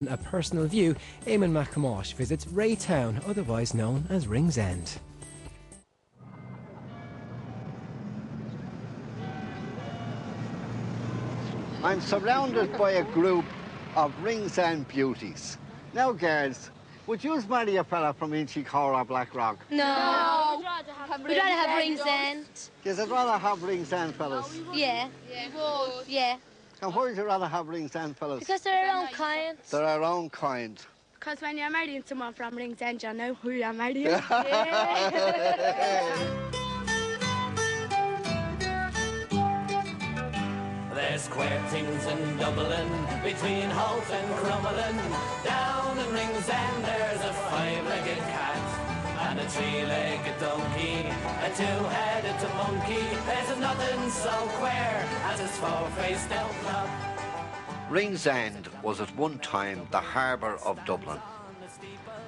A personal view, Éamonn visits Raytown, otherwise known as Ringsend. I'm surrounded by a group of Ringsend beauties. Now, girls, would you marry a fella from Inchicore or Blackrock? No. We'd rather have Ringsend. Yes, I'd rather have Ringsend fellas. Yeah. Yeah. And why would you rather have Ringsend fellas? Because they're our own kind. They're our own kind. Because when you're marrying someone from Ringsend, you know who you're marrying. There's queer things in Dublin, between Holt and Crumlin. Down in Ringsend there's a five-legged cat and a three-legged donkey, a two-headed monkey. There's nothing so queer as his four-faced outlaw. Ringsend was at one time the harbour of Dublin.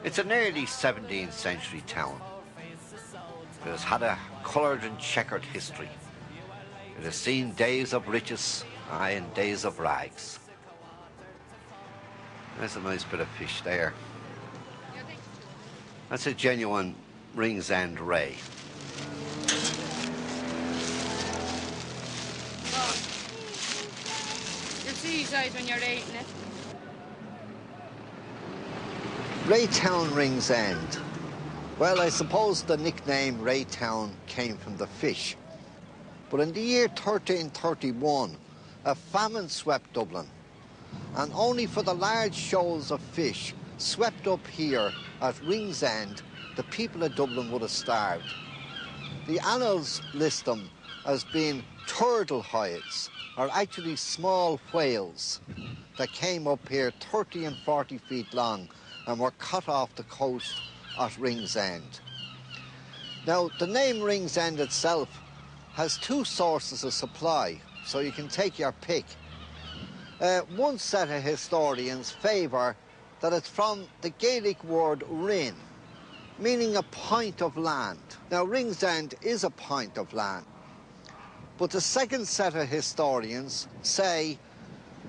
It's an early 17th century town. It has had a coloured and chequered history. It has seen days of riches, aye, and days of rags. There's a nice bit of fish there. That's a genuine Ringsend ray. You'll see his eyes when you're eating it. Raytown Ringsend. Well, I suppose the nickname Raytown came from the fish. But in the year 1331, a famine swept Dublin, and only for the large shoals of fish swept up here at Ringsend, the people of Dublin would have starved. The annals list them as being turtle hides, or actually small whales, that came up here 30 and 40 feet long and were cut off the coast at Ringsend. Now, the name Ringsend itself has two sources of supply, so you can take your pick. One set of historians favour that it's from the Gaelic word rin, meaning a point of land. Now, Ringsend is a point of land, but the second set of historians say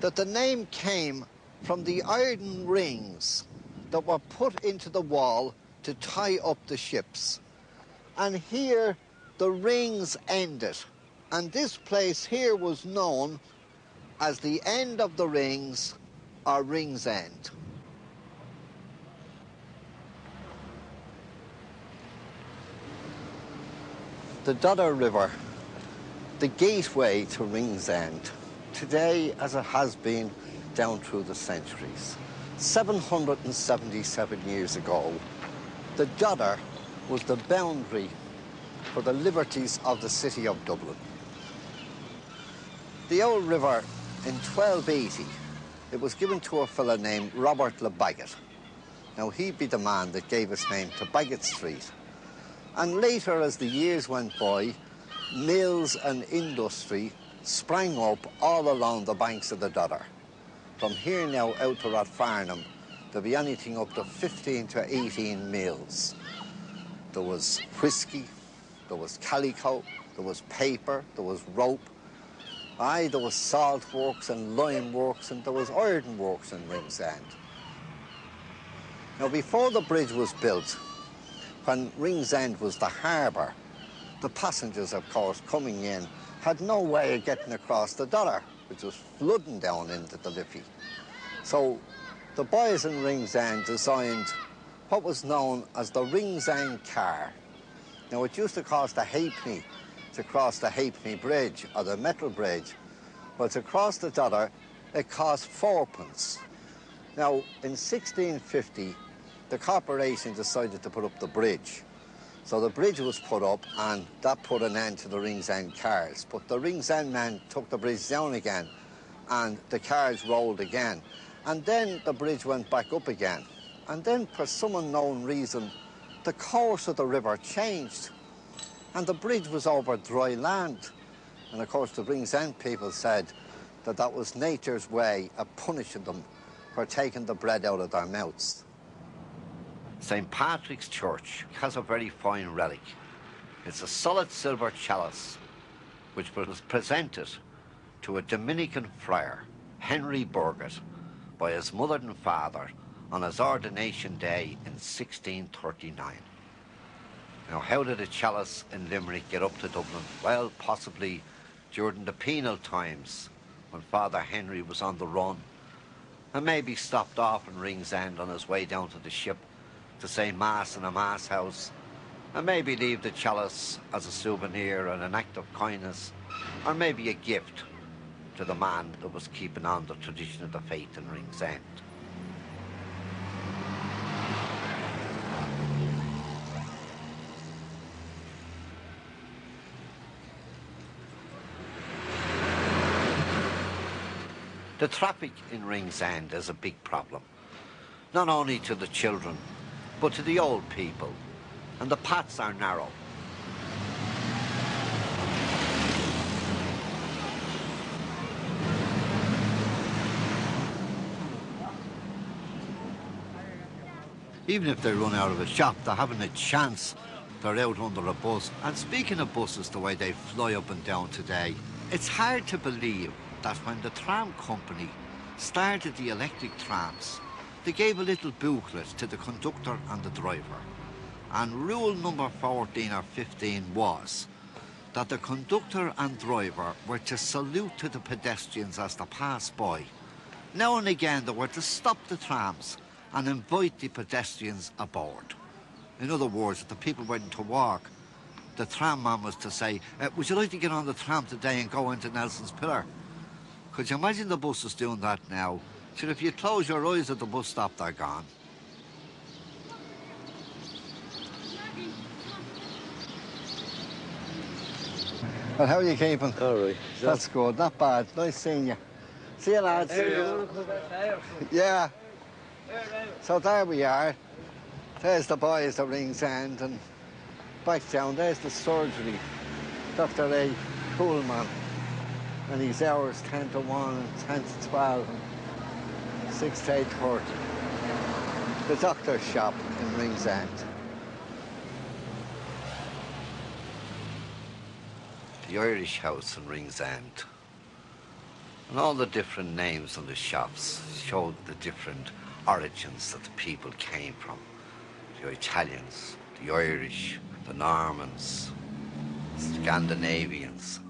that the name came from the iron rings that were put into the wall to tie up the ships. And here the rings ended, and this place here was known as the end of the rings, or Ringsend. The Dodder River, the gateway to Ringsend, today as it has been down through the centuries. 777 years ago, the Dodder was the boundary for the liberties of the city of Dublin. The old river, in 1280, it was given to a fellow named Robert le Bagot. Now, he'd be the man that gave his name to Bagot Street. And later, as the years went by, mills and industry sprang up all along the banks of the Dodder. From here now out to Rathfarnham, there'll be anything up to 15 to 18 mills. There was whiskey, there was calico, there was paper, there was rope. Aye, there was salt works and lime works, and there was iron works in Ringsend. Now, before the bridge was built, when Ringsend was the harbour, the passengers, of course, coming in, had no way of getting across the Dodder, which was flooding down into the Liffey. So the boys in Ringsend designed what was known as the Ringsend car. Now, it used to cost a halfpenny to cross the Halfpenny Bridge, or the Metal Bridge, but to cross the Dodder, it cost 4p. Now, in 1650, the corporation decided to put up the bridge. So the bridge was put up, and that put an end to the Ringsend cars. But the Ringsend men took the bridge down again, and the cars rolled again. And then the bridge went back up again. And then, for some unknown reason, the course of the river changed, and the bridge was over dry land. And of course, the Ringsend people said that that was nature's way of punishing them for taking the bread out of their mouths. St. Patrick's Church has a very fine relic. It's a solid silver chalice which was presented to a Dominican friar, Henry Burgett, by his mother and father on his ordination day in 1639. Now, how did a chalice in Limerick get up to Dublin? Well, possibly during the penal times when Father Henry was on the run, and maybe stopped off in Ringsend on his way down to the ship to say Mass in a Mass house, and maybe leave the chalice as a souvenir and an act of kindness, or maybe a gift to the man that was keeping on the tradition of the faith in Ringsend. The traffic in Ringsend is a big problem, not only to the children, but to the old people, and the paths are narrow. Even if they run out of a shop, they're having a chance. They're out under a bus. And speaking of buses, the way they fly up and down today, it's hard to believe that when the tram company started the electric trams, they gave a little booklet to the conductor and the driver. And rule number 14 or 15 was that the conductor and driver were to salute to the pedestrians as they passed by. Now and again they were to stop the trams and invite the pedestrians aboard. In other words, if the people went to walk, the tram man was to say, would you like to get on the tram today and go into Nelson's Pillar? Could you imagine the buses doing that now? So if you close your eyes at the bus stop, they're gone. Well, how are you keeping? All right. That's good, not bad. Nice seeing you. See you, lads. Yeah. So there we are. There's the boys at Ringsend, and back down there's the surgery. Dr. A. Coolman. And his hours 10 to 1 and 10 to 12 and 6 to 8:30. The doctor's shop in Ringsend. The Irish House in Ringsend. And all the different names on the shops showed the different origins that the people came from. The Italians, the Irish, the Normans, Scandinavians.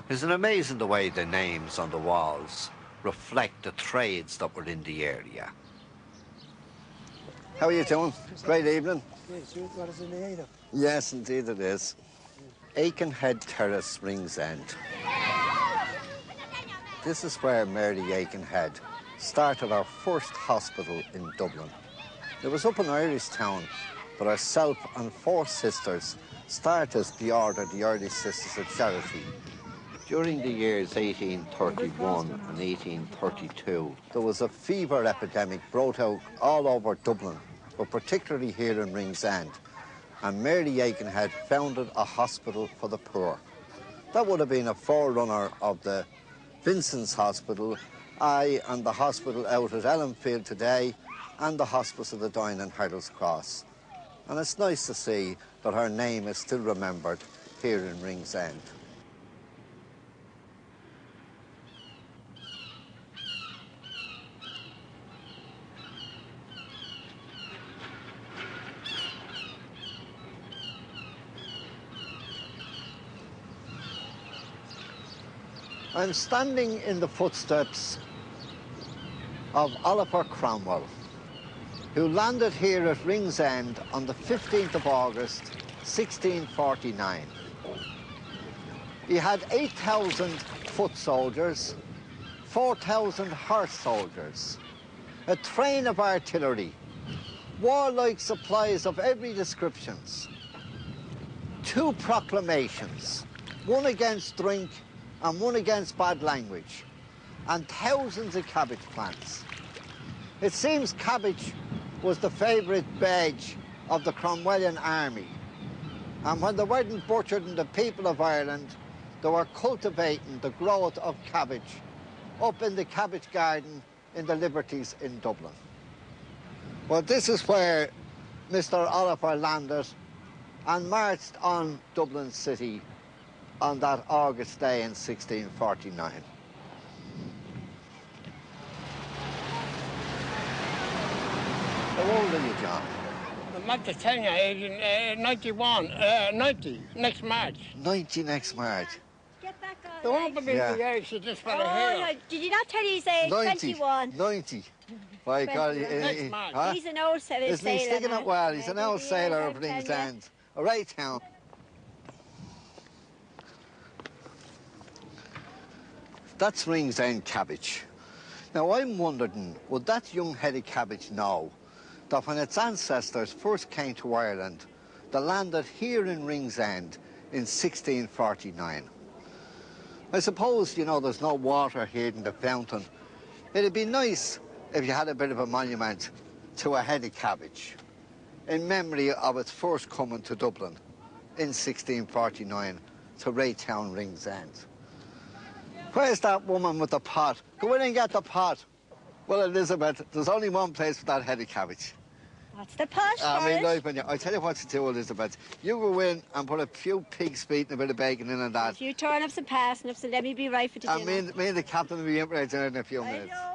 Isn't it amazing the way the names on the walls reflect the trades that were in the area? How are you doing? Great evening. What is the name of? Yes, indeed it is. Aikenhead Terrace, Ringsend. This is where Mary Aikenhead started our first hospital in Dublin. It was up in Irishtown, but herself and 4 sisters started the order, the Irish Sisters of Charity. During the years 1831 and 1832, there was a fever epidemic brought out all over Dublin, but particularly here in Ringsend. And Mary Aikenhead founded a hospital for the poor. That would have been a forerunner of the Vincent's Hospital, and the hospital out at Ellenfield today, and the Hospice of the Dying in Hurdles Cross. And it's nice to see that her name is still remembered here in Ringsend. I'm standing in the footsteps of Oliver Cromwell, who landed here at Ringsend on the 15th of August, 1649. He had 8,000 foot soldiers, 4,000 horse soldiers, a train of artillery, warlike supplies of every description, 2 proclamations, one against drink and one against bad language, and thousands of cabbage plants. It seems cabbage was the favourite veg of the Cromwellian army, and when they weren't butchering the people of Ireland, they were cultivating the growth of cabbage up in the cabbage garden in the Liberties in Dublin. Well, this is where Mr. Oliver landed and marched on Dublin City on that August day in 1649. How old are you, John? I'm at the 10 age, 91, 90, next March. 90 next March. Get back on. The one believe the age of this fella here. Did you not tell you his age? 21. 90. My God, Next March. huh? He's an old sailor. Isn't he sticking it well? He's an old sailor of I'm telling Rings you. End. All right, town. That's Rings End cabbage. Now, I'm wondering, would that young headed cabbage know that when its ancestors first came to Ireland, they landed here in Rings End in 1649? I suppose, you know, there's no water here in the fountain. It'd be nice if you had a bit of a monument to a headed cabbage in memory of its first coming to Dublin in 1649 to Raytown, Rings End. Where's that woman with the pot? Go in and get the pot. Well, Elizabeth, there's only one place for that headed cabbage. What's the posh I mean, for it? I tell you what to do, Elizabeth. You go in and put a few pig's feet and a bit of bacon in and A that. few turnips and parsnips and let me be right for the And dinner. me and the captain will be in right there in a few I minutes. know.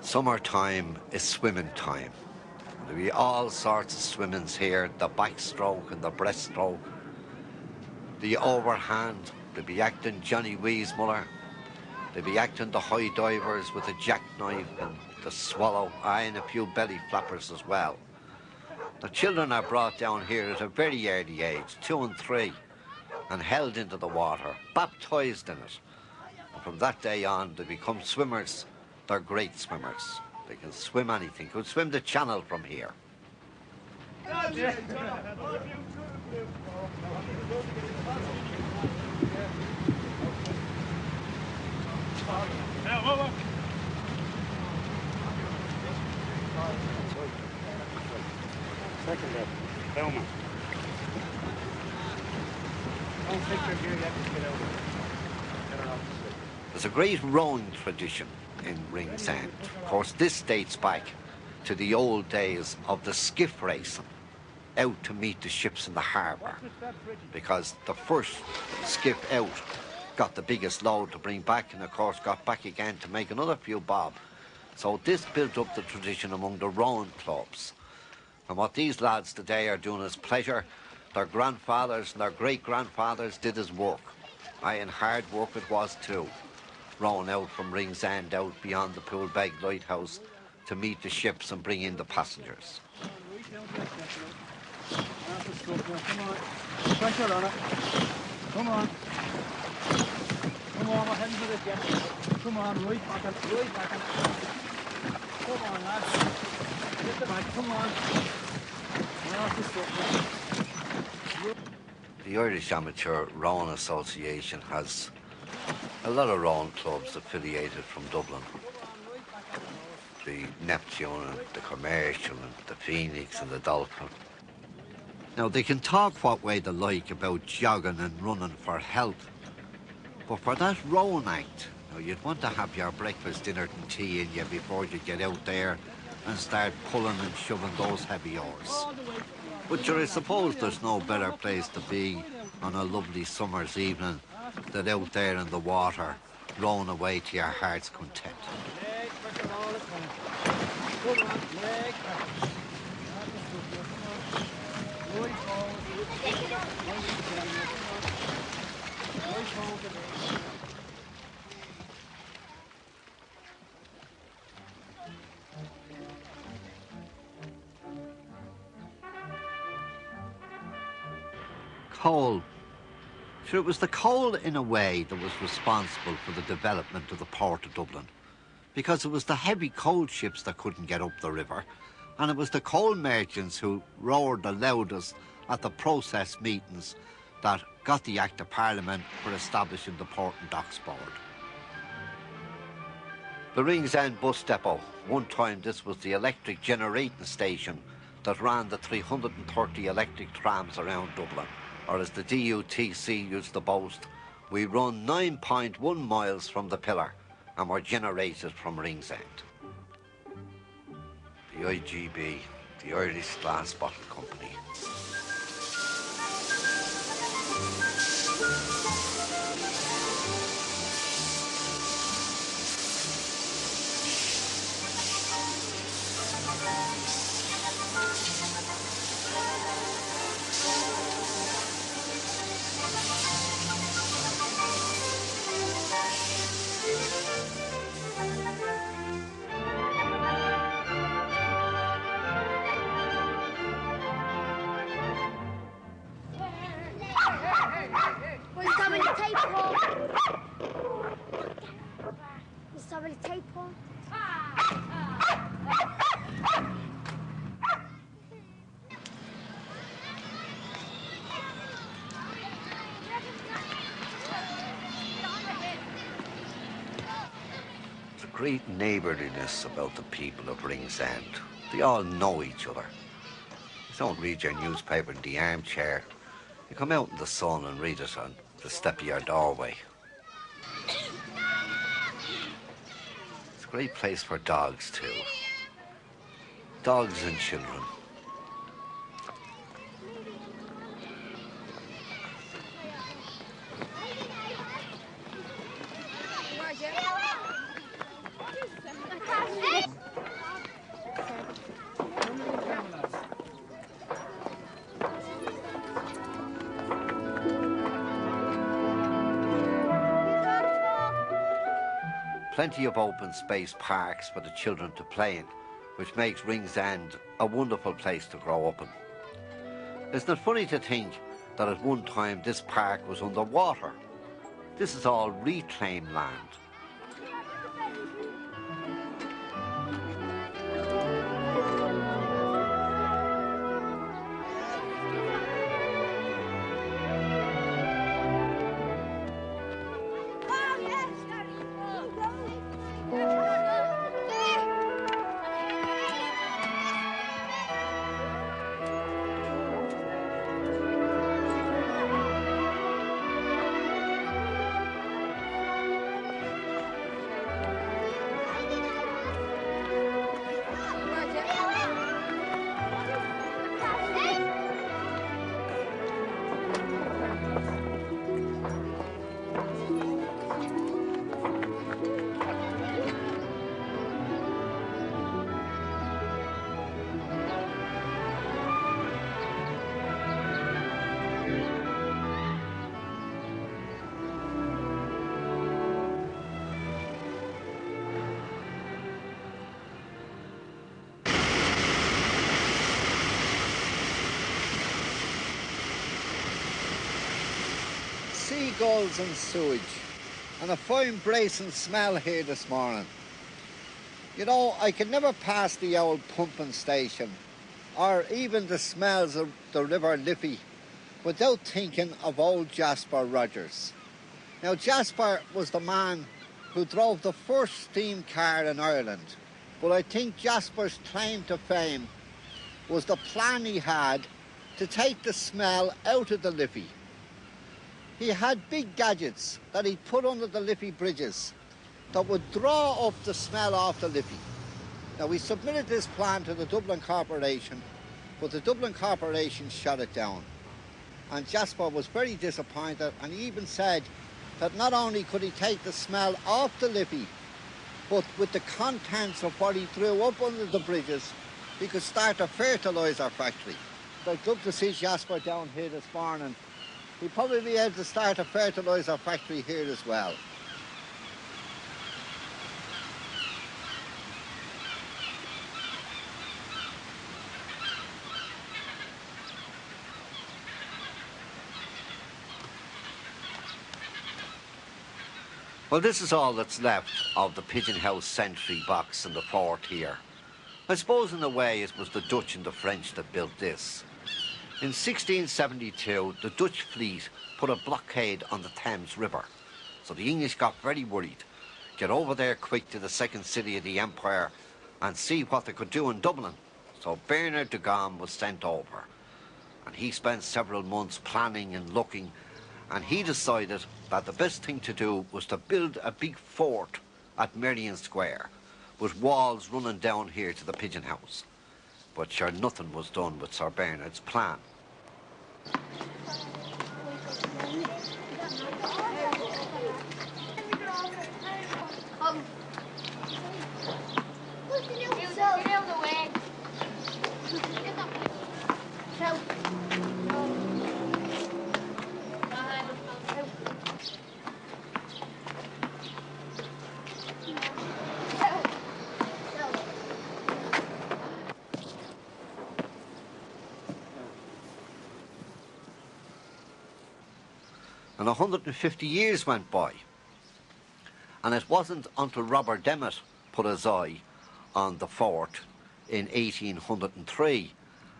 Summertime is swimming time. There'll be all sorts of swimmings here, the backstroke and the breaststroke, the overhand. They'll be acting Johnny Weismuller. They'll be acting the high divers with the jackknife and the swallow, and a few belly flappers as well. The children are brought down here at a very early age, 2 and 3, and held into the water, baptised in it. And from that day on, they become swimmers. They're great swimmers. They can swim anything. Could swim the channel from here. Second leg. Éamonn. Don't take your gear yet to get out. Get her off the slip. There's a great rowing tradition in Rings End. Of course, this dates back to the old days of the skiff racing, out to meet the ships in the harbour, because the first skiff out got the biggest load to bring back, and of course got back again to make another few bob. So this built up the tradition among the rowing clubs. And what these lads today are doing is pleasure. Their grandfathers and their great-grandfathers did as work. Aye, and hard work it was too. Rowing out from Rings End out beyond the Poolbeg Lighthouse to meet the ships and bring in the passengers. Pressure on it. Come on. Come on, we're heading for this yet. Come on, right back it, right back it. Come on, lads. Get the back, come on. We're off the stuff. The Irish Amateur Rowing Association has a lot of rowing clubs affiliated from Dublin. The Neptune and the Commercial and the Phoenix and the Dolphin. Now, they can talk what way they like about jogging and running for health, but for that rowing act, you'd want to have your breakfast, dinner and tea in you before you get out there and start pulling and shoving those heavy oars. But sure, I suppose there's no better place to be on a lovely summer's evening than out there in the water, rowing away to your heart's content. Coal. Sure, it was the coal, in a way, that was responsible for the development of the port of Dublin, because it was the heavy coal ships that couldn't get up the river, and it was the coal merchants who roared the loudest at the process meetings that got the Act of Parliament for establishing the Port and Docks Board. The Rings End bus depot. One time this was the electric generating station that ran the 330 electric trams around Dublin. or as the DUTC used to boast, we run 9.1 miles from the pillar and we're generated from Ringsend. The IGB, the Irish Glass Bottle Company. Great neighbourliness about the people of Ringsend. They all know each other. You don't read your newspaper in the armchair. You come out in the sun and read it on the step of your doorway. It's a great place for dogs too. Dogs and children. Plenty of open space parks for the children to play in, which makes Ringsend a wonderful place to grow up in. Isn't it funny to think that at one time this park was underwater? This is all reclaimed land. Seagulls and sewage, and a fine bracing smell here this morning. You know, I could never pass the old pumping station or even the smells of the River Liffey without thinking of old Jasper Rogers. Now, Jasper was the man who drove the first steam car in Ireland, but I think Jasper's claim to fame was the plan he had to take the smell out of the Liffey. He had big gadgets that he put under the Liffey bridges that would draw up the smell off the Liffey. Now, we submitted this plan to the Dublin Corporation, but the Dublin Corporation shut it down. And Jasper was very disappointed, and he even said that not only could he take the smell off the Liffey, but with the contents of what he threw up under the bridges, he could start a fertiliser factory. I'd love to see Jasper down here this morning. He'd probably be able to start a fertiliser factory here as well. Well, this is all that's left of the pigeon house sentry box in the fort here. I suppose in a way it was the Dutch and the French that built this. In 1672, the Dutch fleet put a blockade on the Thames River. So the English got very worried. Get over there quick to the second city of the empire and see what they could do in Dublin. So Bernard de Gaume was sent over. And he spent several months planning and looking, and he decided that the best thing to do was to build a big fort at Merrion Square, with walls running down here to the pigeon house. But sure, nothing was done with Sir Bernard's plan. And 150 years went by, and it wasn't until Robert Demmett put his eye on the fort in 1803,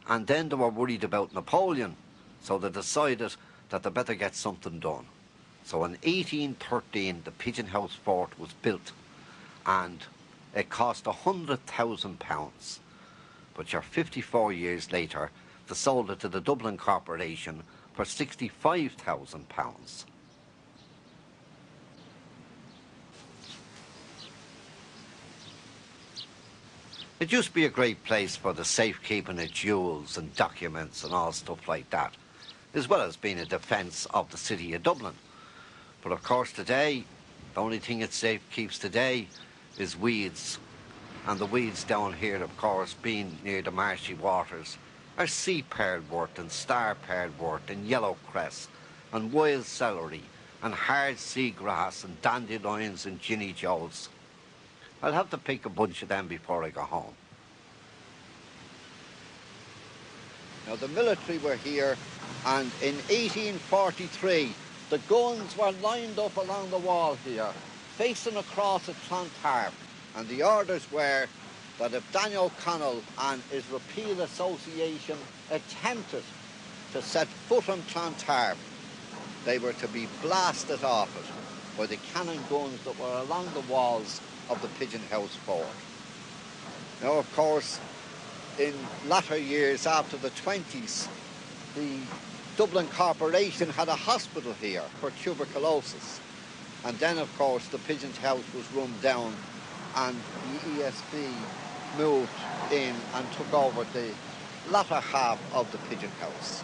and then they were worried about Napoleon, so they decided that they better get something done. So in 1813 the Pigeon House fort was built, and it cost £100,000. But 54 years later they sold it to the Dublin Corporation for £65,000. It used to be a great place for the safekeeping of jewels and documents and all stuff like that, as well as being a defence of the city of Dublin. But of course today, the only thing it safe keeps today is weeds. And the weeds down here, of course, being near the marshy waters, are sea pearlwort and star pearlwort and yellow cress and wild celery and hard seagrass and dandelions and ginny joes. I'll have to pick a bunch of them before I go home. Now the military were here, and in 1843 the guns were lined up along the wall here, facing across at Clontarf, and the orders were that if Daniel O'Connell and his Repeal Association attempted to set foot on Clontarf, they were to be blasted off it by the cannon guns that were along the walls of the Pigeon House fort. Now, of course, in latter years after the 20s, the Dublin Corporation had a hospital here for tuberculosis. And then, of course, the Pigeon House was run down and the ESB moved in and took over the latter half of the Pigeon House.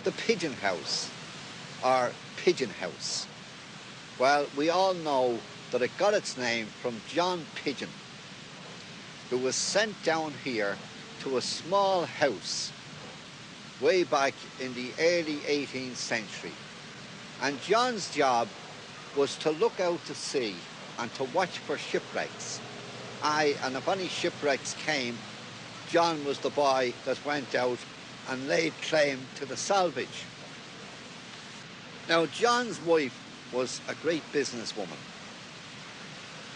The Pigeon House, or Pigeon House, well, we all know that it got its name from John Pigeon, who was sent down here to a small house way back in the early 18th century. And John's job was to look out to sea and to watch for shipwrecks. And if any shipwrecks came, John was the boy that went out and laid claim to the salvage. Now, John's wife was a great businesswoman.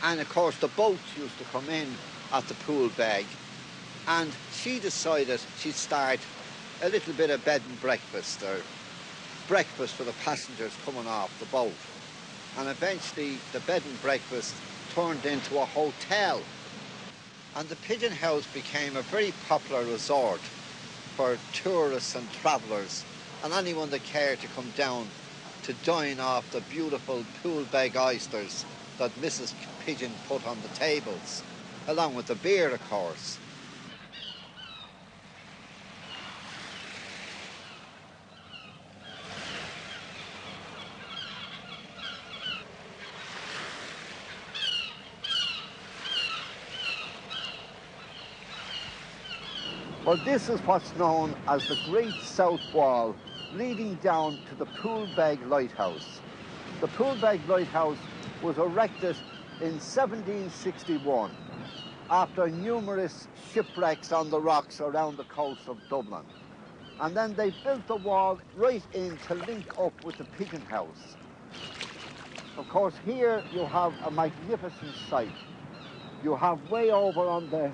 And of course, the boats used to come in at the pool bag, and she decided she'd start a little bit of bed and breakfast, or breakfast for the passengers coming off the boat. And eventually, the bed and breakfast turned into a hotel. And the Pigeon House became a very popular resort for tourists and travellers and anyone that cared to come down to dine off the beautiful pool bag oysters that Mrs. Pigeon put on the tables, along with the beer, of course. Well, this is what's known as the Great South Wall, leading down to the Poolbeg Lighthouse. The Poolbeg Lighthouse was erected in 1761 after numerous shipwrecks on the rocks around the coast of Dublin. And then they built the wall right in to link up with the Pigeon House. Of course, here you have a magnificent sight. You have way over on the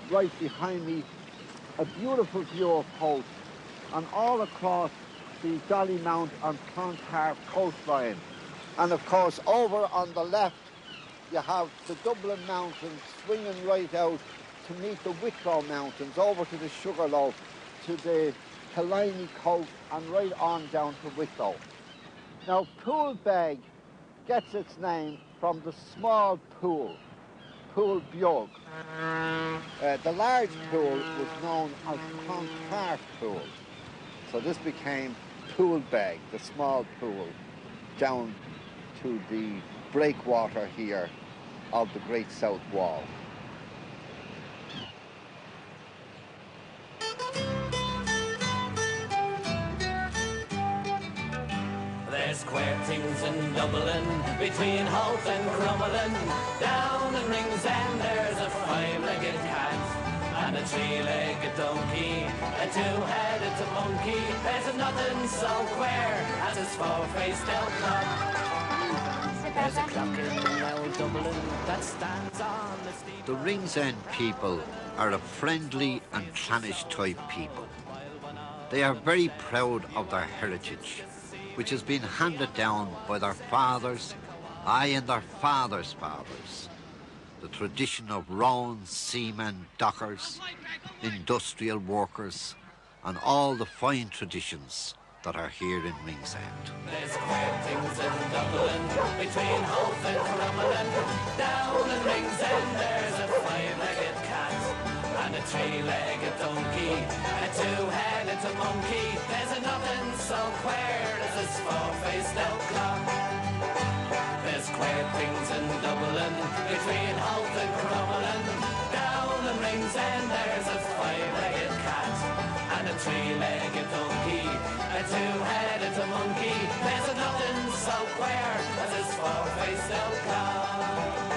right behind me a beautiful view of Holt, and all across the Dollymount and Clontarf coastline. And of course, over on the left, you have the Dublin Mountains swinging right out to meet the Wicklow Mountains, over to the Sugarloaf, to the Killiney Coat and right on down to Wicklow. Now, Pool Beg gets its name from the small pool, Pool Beag. The large pool was known as Clontarf Pool. So this became Pool Beg, the small pool, down to the breakwater here of the Great South Wall. There's queer things in Dublin, between Holt and Crumlin. Down in Ringsend there's a five-legged cat and a three-legged donkey, a two-headed monkey. There's nothing so queer as his four-faced old clock. There's a clock in old Dublin that stands on the steep. The Ringsend people are a friendly and clannish type people. They are very proud of their heritage, which has been handed down by their fathers, and their fathers' fathers. The tradition of round seamen, dockers, industrial workers, and all the fine traditions that are here in Ringsend. There's queer things in Dublin, between Holt and Crumlin. Down in Ringsend there's a five-legged cat and a three-legged donkey, a two-headed monkey. There's nothing so queer as this four-faced old clock. There's queer things in Dublin, between Holt and Crumlin. Down in Ringsend there's a five-legged cat and a three-legged donkey, a two-headed monkey. There's nothing so queer as this four-faced old clock.